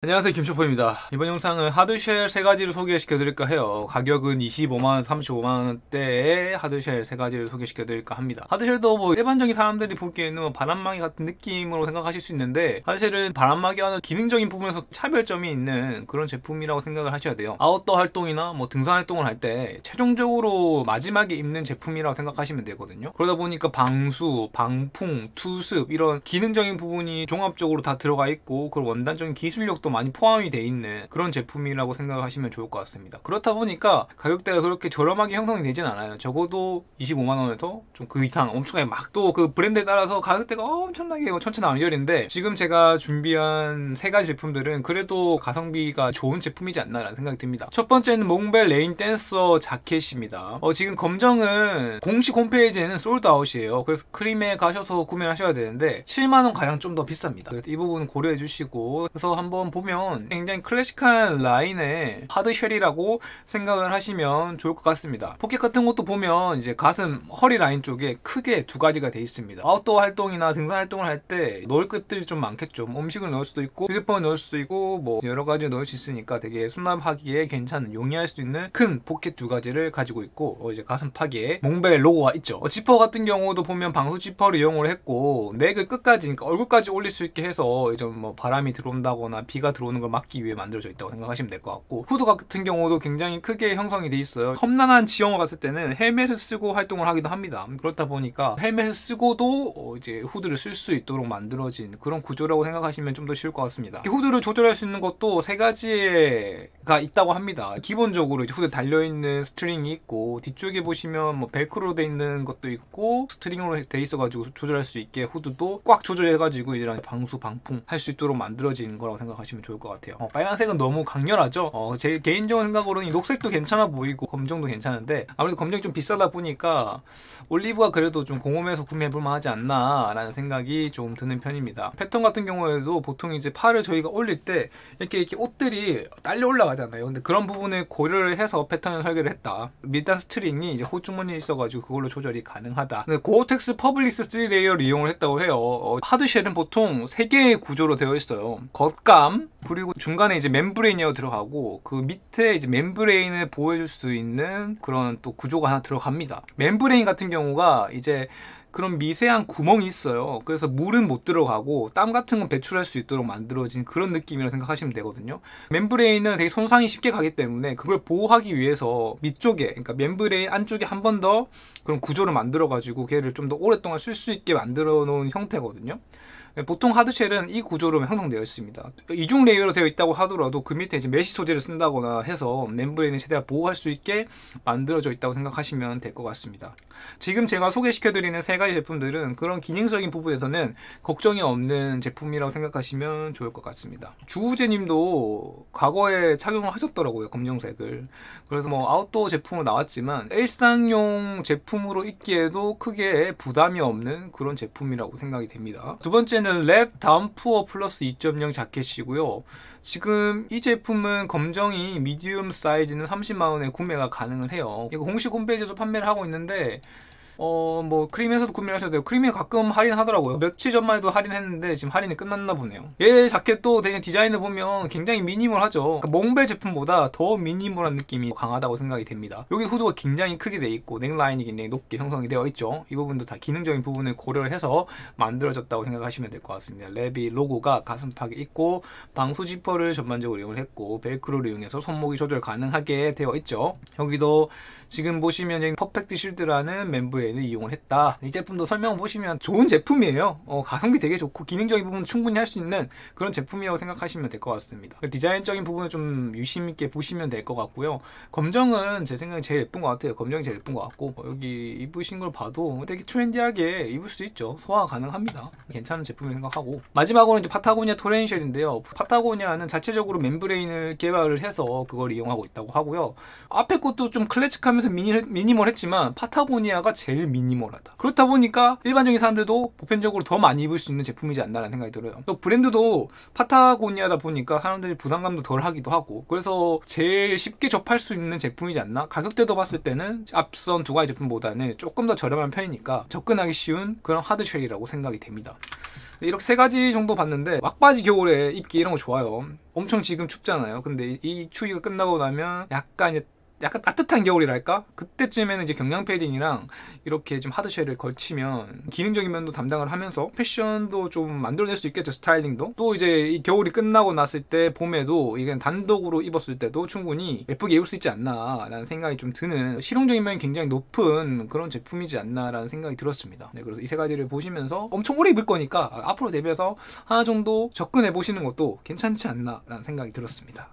안녕하세요, 김초포입니다. 이번 영상은 하드쉘 3가지를 소개시켜드릴까 해요. 가격은 25만원, 35만원대의 하드쉘 3가지를 소개시켜드릴까 합니다. 하드쉘도 뭐 일반적인 사람들이 보기에는 뭐 바람막이 같은 느낌으로 생각하실 수 있는데, 하드쉘은 바람막이와는 기능적인 부분에서 차별점이 있는 그런 제품이라고 생각을 하셔야 돼요. 아웃도어 활동이나 뭐 등산 활동을 할 때 최종적으로 마지막에 입는 제품이라고 생각하시면 되거든요. 그러다 보니까 방수, 방풍, 투습 이런 기능적인 부분이 종합적으로 다 들어가 있고, 그리고 원단적인 기술력도 많이 포함이 돼 있는 그런 제품이라고 생각하시면 좋을 것 같습니다. 그렇다 보니까 가격대가 그렇게 저렴하게 형성이 되진 않아요. 적어도 25만원에서 좀 그 이상 엄청나게 막 또 그 브랜드에 따라서 가격대가 엄청나게 천차만별인데, 지금 제가 준비한 3가지 제품들은 그래도 가성비가 좋은 제품이지 않나라는 생각이 듭니다. 첫 번째는 몽벨 레인 댄서 자켓입니다. 지금 검정은 공식 홈페이지에는 솔드아웃이에요. 그래서 크림에 가셔서 구매를 하셔야 되는데 7만원 가량 좀 더 비쌉니다. 그래서 이 부분 고려해 주시고, 그래서 한번 보면 굉장히 클래식한 라인의 하드쉘이라고 생각을 하시면 좋을 것 같습니다. 포켓 같은 것도 보면 이제 가슴, 허리 라인 쪽에 크게 2가지가 돼 있습니다. 아웃도어 활동이나 등산 활동을 할 때 넣을 것들이 좀 많겠죠. 음식을 넣을 수도 있고 휴대폰을 넣을 수도 있고 뭐 여러 가지 넣을 수 있으니까 되게 수납하기에 괜찮은, 용이할 수 있는 큰 포켓 2가지를 가지고 있고, 이제 가슴팍에 몽벨 로고가 있죠. 지퍼 같은 경우도 보면 방수 지퍼를 이용을 했고, 넥을 끝까지, 그러니까 얼굴까지 올릴 수 있게 해서 이제 뭐 바람이 들어온다거나 비가 들어오는 걸 막기 위해 만들어져 있다고 생각하시면 될 것 같고, 후드 같은 경우도 굉장히 크게 형성이 돼 있어요. 험난한 지형을 갔을 때는 헬멧을 쓰고 활동을 하기도 합니다. 그렇다 보니까 헬멧을 쓰고도 이제 후드를 쓸 수 있도록 만들어진 그런 구조라고 생각하시면 좀 더 쉬울 것 같습니다. 후드를 조절할 수 있는 것도 3가지가 있다고 합니다. 기본적으로 이제 후드에 달려있는 스트링이 있고, 뒤쪽에 보시면 뭐 벨크로 돼 있는 것도 있고, 스트링으로 돼 있어가지고 조절할 수 있게 후드도 꽉 조절해가지고 이런 방수, 방풍 할 수 있도록 만들어진 거라고 생각하시면 좋을 것 같아요. 빨간색은 너무 강렬하죠. 제 개인적인 생각으로는 이 녹색도 괜찮아 보이고 검정도 괜찮은데, 아무래도 검정이 좀 비싸다 보니까 올리브가 그래도 좀 공홈에서 구매해볼 만하지 않나 라는 생각이 좀 드는 편입니다. 패턴 같은 경우에도 보통 이제 팔을 저희가 올릴 때 이렇게 옷들이 딸려 올라가잖아요. 근데 그런 부분을 고려를 해서 패턴을 설계를 했다. 밑단 스트링이 이제 호주머니에 있어가지고 그걸로 조절이 가능하다. 고어텍스 퍼블릭스 3레이어를 이용을 했다고 해요. 하드쉘은 보통 3개의 구조로 되어 있어요. 겉감, 그리고 중간에 이제 멤브레인이 들어가고, 그 밑에 이제 멤브레인을 보호해줄 수 있는 그런 또 구조가 하나 들어갑니다. 멤브레인 같은 경우가 이제 그런 미세한 구멍이 있어요. 그래서 물은 못 들어가고 땀 같은 건 배출할 수 있도록 만들어진 그런 느낌이라고 생각하시면 되거든요. 멤브레인은 되게 손상이 쉽게 가기 때문에 그걸 보호하기 위해서 밑쪽에, 그러니까 멤브레인 안쪽에 한 번 더 그런 구조를 만들어 가지고 걔를 좀 더 오랫동안 쓸 수 있게 만들어 놓은 형태거든요. 보통 하드쉘은 이 구조로 형성되어 있습니다. 이중 레이어로 되어 있다고 하더라도 그 밑에 이제 메쉬 소재를 쓴다거나 해서 멤브레인을 최대한 보호할 수 있게 만들어져 있다고 생각하시면 될 것 같습니다. 지금 제가 소개시켜드리는 3가지 제품들은 그런 기능적인 부분에서는 걱정이 없는 제품이라고 생각하시면 좋을 것 같습니다. 주우재님도 과거에 착용을 하셨더라고요, 검정색을. 그래서 뭐 아웃도어 제품으로 나왔지만 일상용 제품으로 입기에도 크게 부담이 없는 그런 제품이라고 생각이 됩니다. 두 번째는 랩 다운푸어 플러스 2.0 자켓이고요. 지금 이 제품은 검정이 미디움 사이즈는 30만원에 구매가 가능을 해요. 이거 공식 홈페이지에서 판매를 하고 있는데 뭐 크림에서도 구매를 하셔도 돼요. 크림에 가끔 할인하더라고요. 며칠 전만 해도 할인했는데 지금 할인이 끝났나 보네요. 얘 자켓도 되게 디자인을 보면 굉장히 미니멀하죠. 그러니까 몽벨 제품보다 더 미니멀한 느낌이 강하다고 생각이 됩니다. 여기 후드가 굉장히 크게 돼 있고 넥라인이 굉장히 높게 형성이 되어 있죠. 이 부분도 다 기능적인 부분을 고려를 해서 만들어졌다고 생각하시면 될 것 같습니다. 랩이 로고가 가슴팍에 있고, 방수 지퍼를 전반적으로 이용을 했고, 벨크로를 이용해서 손목이 조절 가능하게 되어 있죠. 여기도 지금 보시면 여기 퍼펙트 실드라는 멤브레인을 이용을 했다. 이 제품도 설명 보시면 좋은 제품이에요. 가성비 되게 좋고 기능적인 부분 충분히 할 수 있는 그런 제품이라고 생각하시면 될 것 같습니다. 디자인적인 부분을 좀 유심 있게 보시면 될 것 같고요. 검정은 제 생각에 제일 예쁜 것 같아요. 검정이 제일 예쁜 것 같고, 여기 입으신 걸 봐도 되게 트렌디하게 입을 수 있죠. 소화가 가능합니다. 괜찮은 제품을 생각하고, 마지막으로 이제 파타고니아 토렌쉘인데요. 파타고니아는 자체적으로 멤브레인을 개발을 해서 그걸 이용하고 있다고 하고요. 앞에 것도 좀 클래식하면서 미니멀했지만 파타고니아가 제일 미니멀하다. 그렇다 보니까 일반적인 사람들도 보편적으로 더 많이 입을 수 있는 제품이지 않나라는 생각이 들어요. 또 브랜드도 파타고니아다 보니까 사람들이 부담감도 덜 하기도 하고, 그래서 제일 쉽게 접할 수 있는 제품이지 않나. 가격대도 봤을 때는 앞선 2가지 제품보다는 조금 더 저렴한 편이니까 접근하기 쉬운 그런 하드쉘이라고 생각이 됩니다. 이렇게 세 가지 정도 봤는데 막바지 겨울에 입기 이런 거 좋아요. 엄청 지금 춥잖아요. 근데 이 추위가 끝나고 나면 약간 따뜻한 겨울이랄까? 그때쯤에는 이제 경량 패딩이랑 이렇게 좀 하드쉘을 걸치면 기능적인 면도 담당을 하면서 패션도 좀 만들어낼 수 있겠죠. 스타일링도. 또 이제 이 겨울이 끝나고 났을 때 봄에도 이게 단독으로 입었을 때도 충분히 예쁘게 입을 수 있지 않나 라는 생각이 좀 드는, 실용적인 면이 굉장히 높은 그런 제품이지 않나 라는 생각이 들었습니다. 네, 그래서 이 세 가지를 보시면서 엄청 오래 입을 거니까 앞으로 대비해서 하나 정도 접근해 보시는 것도 괜찮지 않나 라는 생각이 들었습니다.